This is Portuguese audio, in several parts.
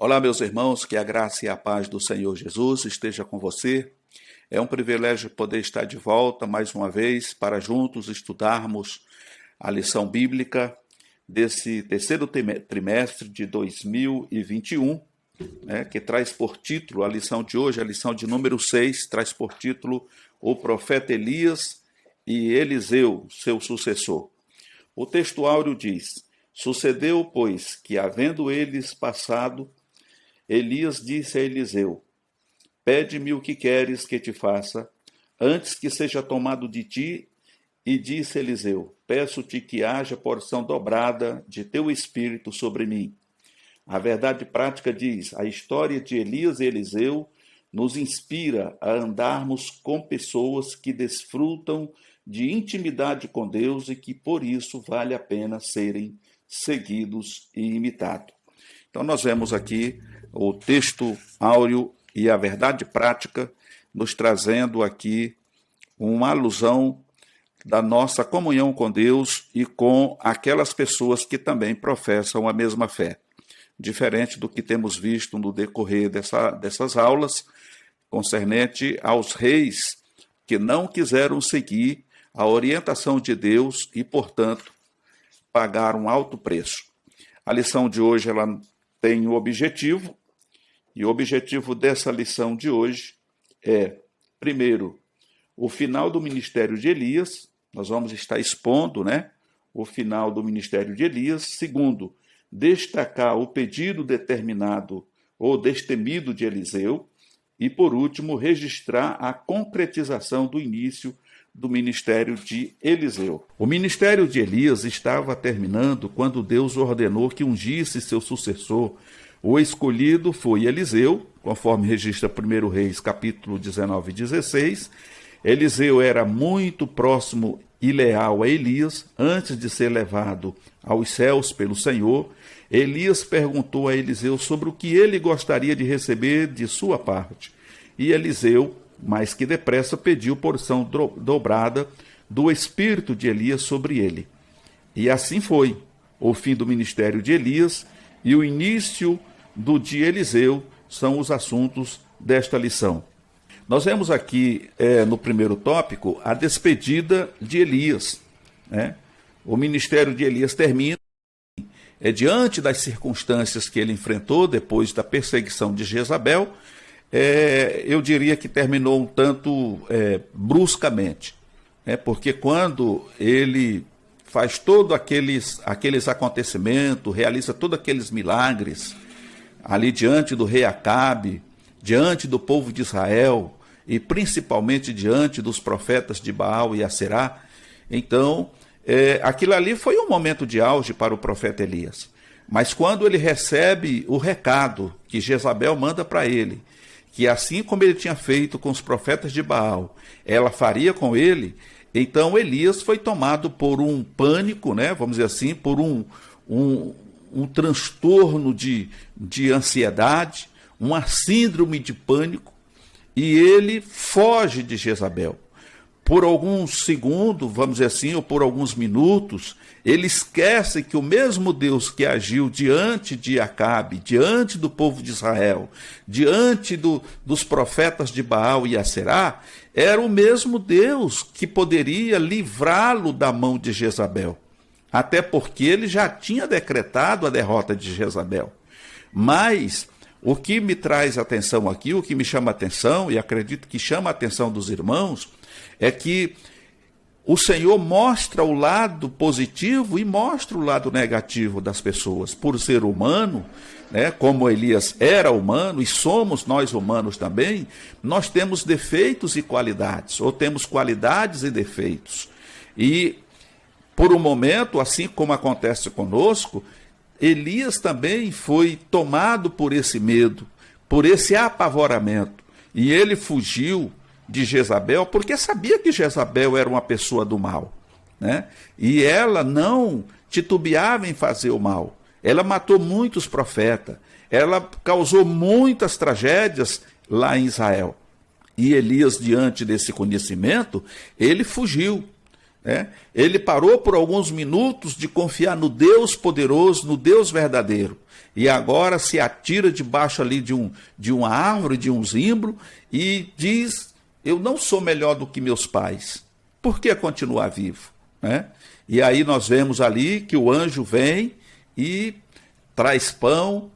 Olá, meus irmãos, que a graça e a paz do Senhor Jesus esteja com você. É um privilégio poder estar de volta mais uma vez para juntos estudarmos a lição bíblica desse terceiro trimestre de 2021, que traz por título, a lição de hoje, a lição de número 6, traz por título O Profeta Elias e Eliseu, seu sucessor. O texto áureo diz: Sucedeu, pois, que havendo eles passado, Elias disse a Eliseu: Pede-me o que queres que te faça, antes que seja tomado de ti. E disse Eliseu: Peço-te que haja porção dobrada de teu espírito sobre mim. A verdade prática diz: a história de Elias e Eliseu nos inspira a andarmos com pessoas que desfrutam de intimidade com Deus e que por isso vale a pena serem seguidos e imitados. Então nós vemos aqui o texto áureo e a verdade prática nos trazendo aqui uma alusão da nossa comunhão com Deus e com aquelas pessoas que também professam a mesma fé. Diferente do que temos visto no decorrer dessas aulas, concernente aos reis que não quiseram seguir a orientação de Deus e, portanto, pagaram um alto preço. A lição de hoje ela tem um objetivo, e o objetivo dessa lição de hoje é, primeiro, o final do ministério de Elias. Nós vamos estar expondo, o final do ministério de Elias. Segundo, destacar o pedido determinado ou destemido de Eliseu. E, por último, registrar a concretização do início do ministério de Eliseu. O ministério de Elias estava terminando quando Deus ordenou que ungisse seu sucessor. O escolhido foi Eliseu, conforme registra 1 Reis, capítulo 19 e 16. Eliseu era muito próximo e leal a Elias. Antes de ser levado aos céus pelo Senhor, Elias perguntou a Eliseu sobre o que ele gostaria de receber de sua parte. E Eliseu, mais que depressa, pediu porção dobrada do espírito de Elias sobre ele. E assim foi o fim do ministério de Elias e o início do de Eliseu são os assuntos desta lição. Nós vemos aqui, no primeiro tópico, a despedida de Elias. O ministério de Elias termina diante das circunstâncias que ele enfrentou depois da perseguição de Jezabel. Eu diria que terminou um tanto bruscamente, porque quando ele faz todos aqueles acontecimentos, realiza todos aqueles milagres ali diante do rei Acabe, diante do povo de Israel e principalmente diante dos profetas de Baal e Aserá, então aquilo ali foi um momento de auge para o profeta Elias. Mas quando ele recebe o recado que Jezabel manda para ele, que assim como ele tinha feito com os profetas de Baal, ela faria com ele, então Elias foi tomado por um pânico, vamos dizer assim, por um transtorno de ansiedade, uma síndrome de pânico, e ele foge de Jezabel. Por alguns segundos, vamos dizer assim, ou por alguns minutos, ele esquece que o mesmo Deus que agiu diante de Acabe, diante do povo de Israel, diante dos profetas de Baal e Aserá, era o mesmo Deus que poderia livrá-lo da mão de Jezabel. Até porque ele já tinha decretado a derrota de Jezabel. Mas o que me traz atenção aqui, o que me chama atenção, e acredito que chama a atenção dos irmãos, é que o Senhor mostra o lado positivo e mostra o lado negativo das pessoas. Por ser humano, como Elias era humano, e somos nós humanos também, nós temos defeitos e qualidades, ou temos qualidades e defeitos. E por um momento, assim como acontece conosco, Elias também foi tomado por esse medo, por esse apavoramento, e ele fugiu de Jezabel, porque sabia que Jezabel era uma pessoa do mal, e ela não titubeava em fazer o mal. Ela matou muitos profetas, ela causou muitas tragédias lá em Israel. E Elias, diante desse conhecimento, ele fugiu. né? Ele parou por alguns minutos de confiar no Deus poderoso, no Deus verdadeiro. E agora se atira debaixo ali de uma árvore, de um zimbro, e diz: eu não sou melhor do que meus pais. Por que continuar vivo? Né? E aí nós vemos ali que o anjo vem e traz pão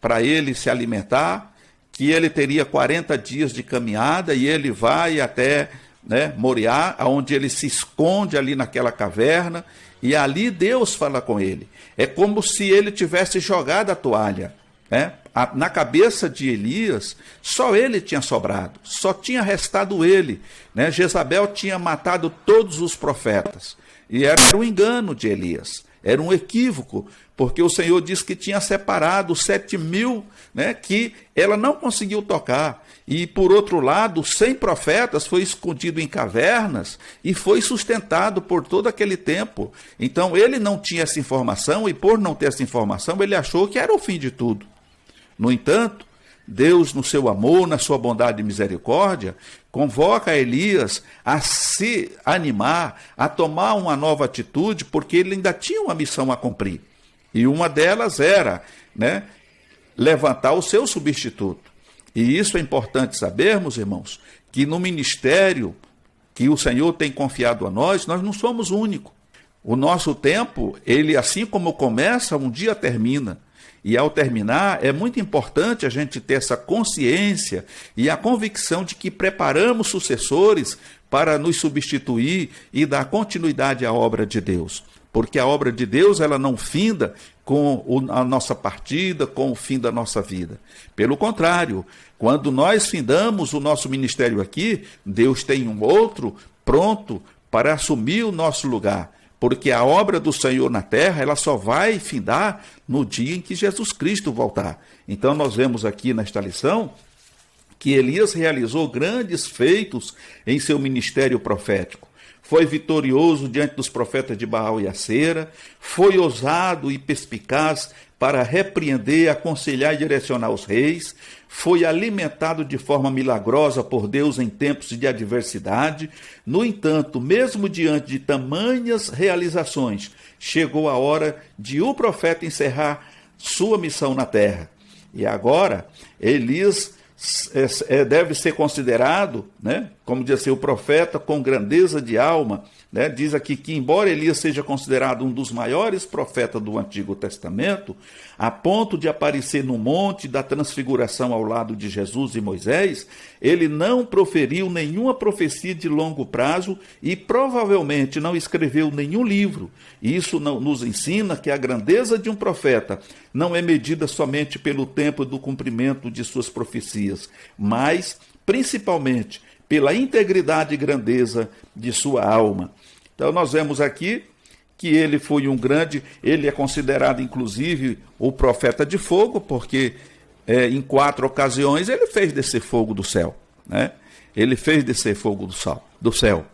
para ele se alimentar, que ele teria 40 dias de caminhada, e ele vai até, né, Moriá, onde ele se esconde ali naquela caverna, e ali Deus fala com ele. É como se ele tivesse jogado a toalha, né? Na cabeça de Elias, só ele tinha sobrado, só tinha restado ele, né? Jezabel tinha matado todos os profetas, e era um engano de Elias, era um equívoco, porque o Senhor disse que tinha separado 7.000, né, que ela não conseguiu tocar. E, por outro lado, 100 profetas foi escondido em cavernas e foi sustentado por todo aquele tempo. Então, ele não tinha essa informação, e por não ter essa informação, ele achou que era o fim de tudo. No entanto, Deus, no seu amor, na sua bondade e misericórdia, convoca Elias a se animar, a tomar uma nova atitude, porque ele ainda tinha uma missão a cumprir. E uma delas era, né, levantar o seu substituto. E isso é importante sabermos, irmãos, que no ministério que o Senhor tem confiado a nós não somos únicos. O nosso tempo, ele assim como começa, um dia termina. E ao terminar, é muito importante a gente ter essa consciência e a convicção de que preparamos sucessores para nos substituir e dar continuidade à obra de Deus. Porque a obra de Deus, ela não finda com a nossa partida, com o fim da nossa vida. Pelo contrário, quando nós findamos o nosso ministério aqui, Deus tem um outro pronto para assumir o nosso lugar. Porque a obra do Senhor na terra, ela só vai findar no dia em que Jesus Cristo voltar. Então nós vemos aqui nesta lição que Elias realizou grandes feitos em seu ministério profético. Foi vitorioso diante dos profetas de Baal e Acera, foi ousado e perspicaz para repreender, aconselhar e direcionar os reis, foi alimentado de forma milagrosa por Deus em tempos de adversidade. No entanto, mesmo diante de tamanhas realizações, chegou a hora de o profeta encerrar sua missão na terra. E agora, Elias deve ser considerado, né, como diz assim, o profeta com grandeza de alma, né? Diz aqui que, embora Elias seja considerado um dos maiores profetas do Antigo Testamento, a ponto de aparecer no monte da transfiguração ao lado de Jesus e Moisés, ele não proferiu nenhuma profecia de longo prazo e provavelmente não escreveu nenhum livro. Isso nos ensina que a grandeza de um profeta não é medida somente pelo tempo do cumprimento de suas profecias, mas principalmente pela integridade e grandeza de sua alma. Então nós vemos aqui que ele foi um grande, ele é considerado inclusive o profeta de fogo, porque em 4 ocasiões ele fez descer fogo do céu, né? Ele fez descer fogo do céu.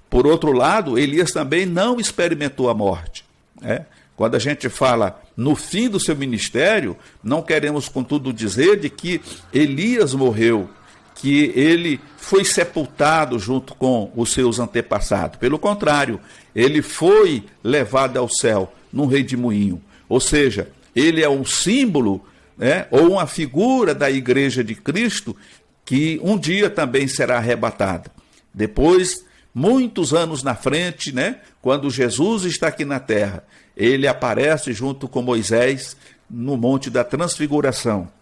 Por outro lado, Elias também não experimentou a morte, né? Quando a gente fala no fim do seu ministério, não queremos contudo dizer de que Elias morreu, que ele foi sepultado junto com os seus antepassados. Pelo contrário, ele foi levado ao céu num redemoinho. Ou seja, ele é um símbolo, né, ou uma figura da igreja de Cristo que um dia também será arrebatada. Depois, muitos anos na frente, né, quando Jesus está aqui na terra, ele aparece junto com Moisés no Monte da Transfiguração.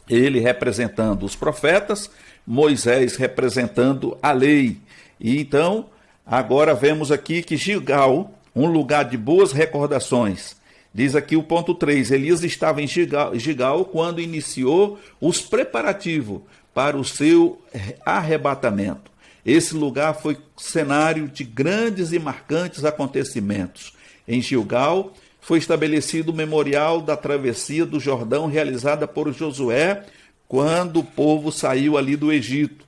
Ele representando os profetas, Moisés representando a lei. E então, agora vemos aqui que Gilgal, um lugar de boas recordações. Diz aqui o ponto 3, Elias estava em Gilgal quando iniciou os preparativos para o seu arrebatamento. Esse lugar foi cenário de grandes e marcantes acontecimentos. Em Gilgal foi estabelecido o memorial da travessia do Jordão realizada por Josué quando o povo saiu ali do Egito.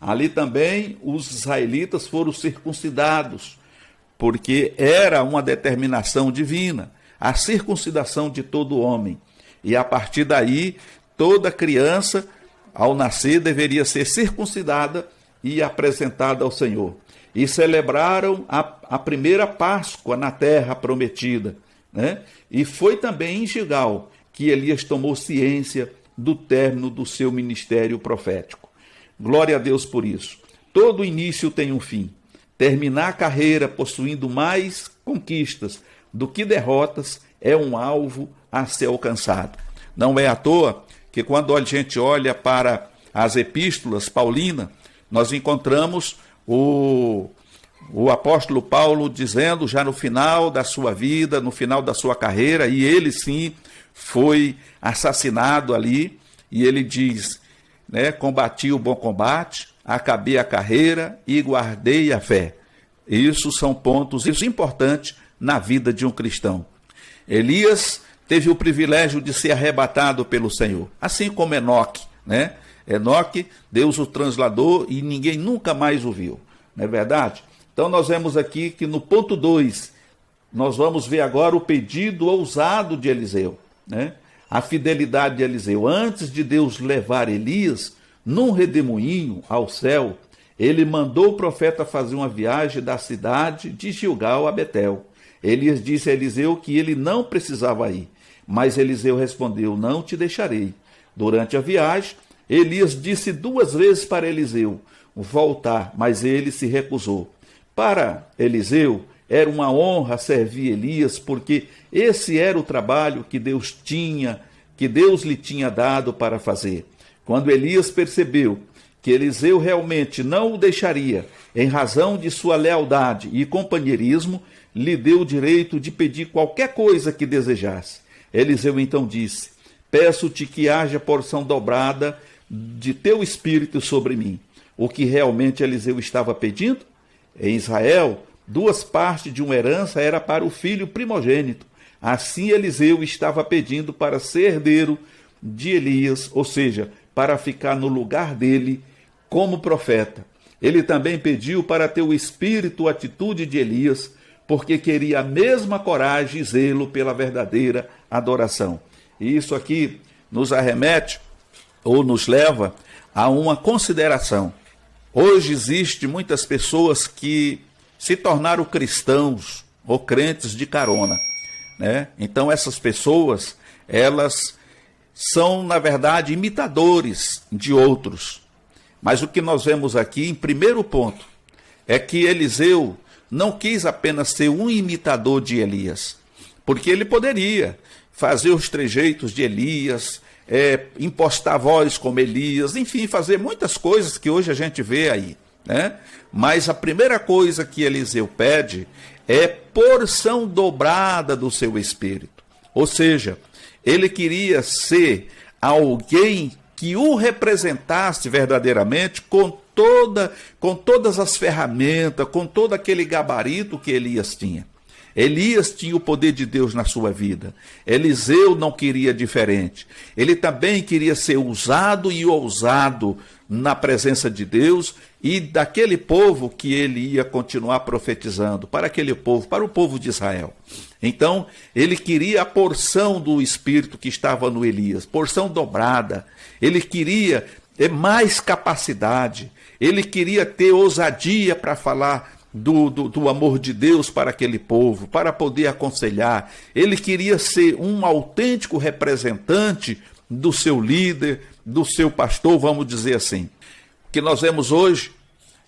Ali também os israelitas foram circuncidados, porque era uma determinação divina, a circuncidação de todo homem. E a partir daí, toda criança, ao nascer, deveria ser circuncidada e apresentada ao Senhor. e celebraram a primeira Páscoa na terra prometida, né? E foi também em Gilgal que Elias tomou ciência do término do seu ministério profético. Glória a Deus por isso. Todo início tem um fim. Terminar a carreira possuindo mais conquistas do que derrotas é um alvo a ser alcançado. Não é à toa que quando a gente olha para as epístolas paulinas, nós encontramos o apóstolo Paulo dizendo já no final da sua vida, no final da sua carreira, e ele sim foi assassinado ali, e ele diz, né, combati o bom combate, acabei a carreira e guardei a fé. Isso são pontos importantes na vida de um cristão. Elias teve o privilégio de ser arrebatado pelo Senhor, assim como Enoque, né? Enoque, Deus o transladou e ninguém nunca mais o viu, não é verdade? Então nós vemos aqui que no ponto 2, nós vamos ver agora o pedido ousado de Eliseu, né? A fidelidade de Eliseu. Antes de Deus levar Elias num redemoinho ao céu, ele mandou o profeta fazer uma viagem da cidade de Gilgal a Betel. Elias disse a Eliseu que ele não precisava ir, mas Eliseu respondeu, não te deixarei. Durante a viagem, Elias disse 2 vezes para Eliseu voltar, mas ele se recusou. Para Eliseu, era uma honra servir Elias, porque esse era o trabalho que Deus lhe tinha dado para fazer. Quando Elias percebeu que Eliseu realmente não o deixaria, em razão de sua lealdade e companheirismo, lhe deu o direito de pedir qualquer coisa que desejasse. Eliseu então disse, peço-te que haja porção dobrada de teu espírito sobre mim. O que realmente Eliseu estava pedindo? Em Israel, 2 partes de uma herança era para o filho primogênito. Assim Eliseu estava pedindo para ser herdeiro de Elias, ou seja, para ficar no lugar dele como profeta. Ele também pediu para ter o espírito, a atitude de Elias, porque queria a mesma coragem e zelo pela verdadeira adoração. E isso aqui nos arremete ou nos leva a uma consideração. Hoje existem muitas pessoas que se tornaram cristãos ou crentes de carona, né? Então essas pessoas, elas são, na verdade, imitadores de outros. Mas o que nós vemos aqui, em primeiro ponto, é que Eliseu não quis apenas ser um imitador de Elias, porque ele poderia fazer os trejeitos de Elias, impostar voz como Elias, enfim, fazer muitas coisas que hoje a gente vê aí, né? Mas a primeira coisa que Eliseu pede é porção dobrada do seu espírito. Ou seja, ele queria ser alguém que o representasse verdadeiramente com todas as ferramentas, com todo aquele gabarito que Elias tinha. Elias tinha o poder de Deus na sua vida. Eliseu não queria diferente. Ele também queria ser usado e ousado na presença de Deus e daquele povo que ele ia continuar profetizando, para aquele povo, para o povo de Israel. Então, ele queria a porção do Espírito que estava no Elias, porção dobrada. Ele queria mais capacidade. Ele queria ter ousadia para falar do amor de Deus para aquele povo, para poder aconselhar. Ele queria ser um autêntico representante do seu líder, do seu pastor, vamos dizer assim. O que nós vemos hoje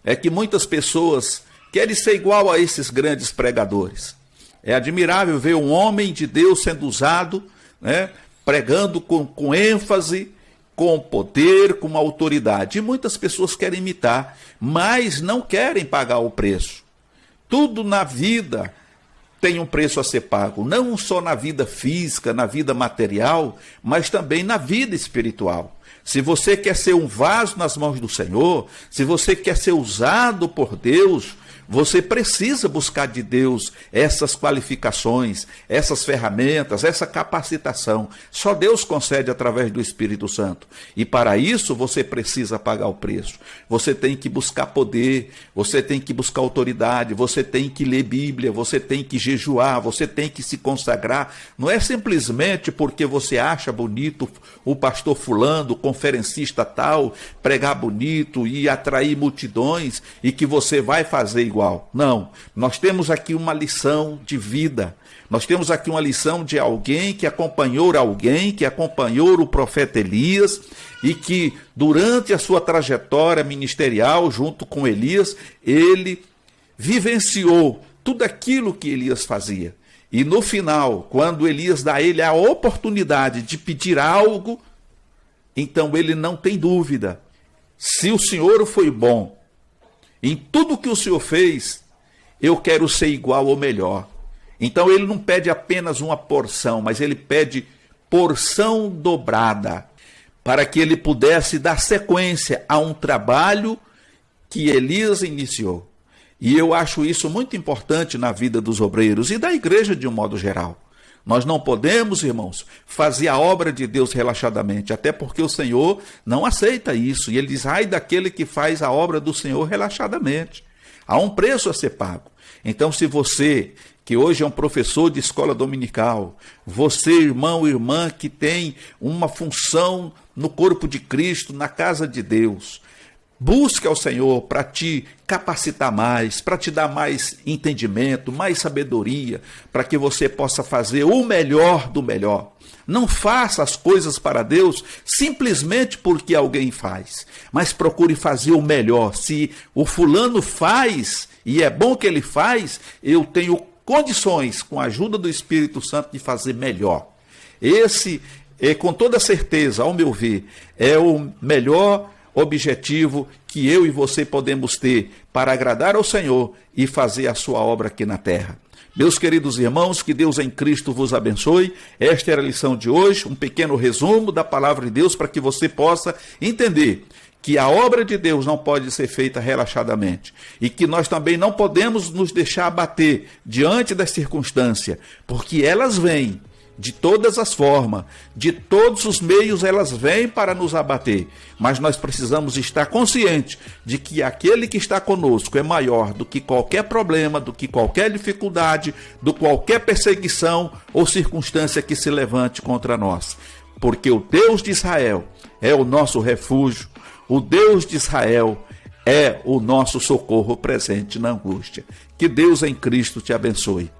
é que muitas pessoas querem ser igual a esses grandes pregadores. É admirável ver um homem de Deus sendo usado, né, pregando com ênfase, com poder, com autoridade. E muitas pessoas querem imitar, mas não querem pagar o preço. Tudo na vida tem um preço a ser pago, não só na vida física, na vida material, mas também na vida espiritual. Se você quer ser um vaso nas mãos do Senhor, se você quer ser usado por Deus, você precisa buscar de Deus essas qualificações, essas ferramentas, essa capacitação. Só Deus concede através do Espírito Santo. E para isso você precisa pagar o preço. Você tem que buscar poder, você tem que buscar autoridade, você tem que ler Bíblia, você tem que jejuar, você tem que se consagrar. Não é simplesmente porque você acha bonito o pastor fulano, o conferencista tal, pregar bonito e atrair multidões e que você vai fazer igual. Não, nós temos aqui uma lição de vida. Nós temos aqui uma lição de alguém que acompanhou o profeta Elias e que durante a sua trajetória ministerial junto com Elias, ele vivenciou tudo aquilo que Elias fazia. E no final, quando Elias dá a ele a oportunidade de pedir algo, então ele não tem dúvida. Se o Senhor foi bom em tudo que o Senhor fez, eu quero ser igual ou melhor. Então ele não pede apenas uma porção, mas ele pede porção dobrada, para que ele pudesse dar sequência a um trabalho que Elias iniciou. E eu acho isso muito importante na vida dos obreiros e da igreja de um modo geral. Nós não podemos, irmãos, fazer a obra de Deus relaxadamente, até porque o Senhor não aceita isso. E ele diz, ai daquele que faz a obra do Senhor relaxadamente. Há um preço a ser pago. Então, se você, que hoje é um professor de escola dominical, você, irmão, irmã, que tem uma função no corpo de Cristo, na casa de Deus, busque ao Senhor para te capacitar mais, para te dar mais entendimento, mais sabedoria, para que você possa fazer o melhor do melhor. Não faça as coisas para Deus simplesmente porque alguém faz, mas procure fazer o melhor. Se o fulano faz, e é bom que ele faz, eu tenho condições, com a ajuda do Espírito Santo, de fazer melhor. Esse, com toda certeza, ao meu ver, é o melhor objetivo que eu e você podemos ter para agradar ao Senhor e fazer a sua obra aqui na terra. Meus queridos irmãos, que Deus em Cristo vos abençoe. Esta era a lição de hoje, um pequeno resumo da palavra de Deus para que você possa entender que a obra de Deus não pode ser feita relaxadamente e que nós também não podemos nos deixar abater diante das circunstâncias, porque elas vêm de todas as formas, de todos os meios elas vêm para nos abater, mas nós precisamos estar conscientes de que aquele que está conosco é maior do que qualquer problema, do que qualquer dificuldade, do qualquer perseguição ou circunstância que se levante contra nós, porque o Deus de Israel é o nosso refúgio, o Deus de Israel é o nosso socorro presente na angústia. Que Deus em Cristo te abençoe.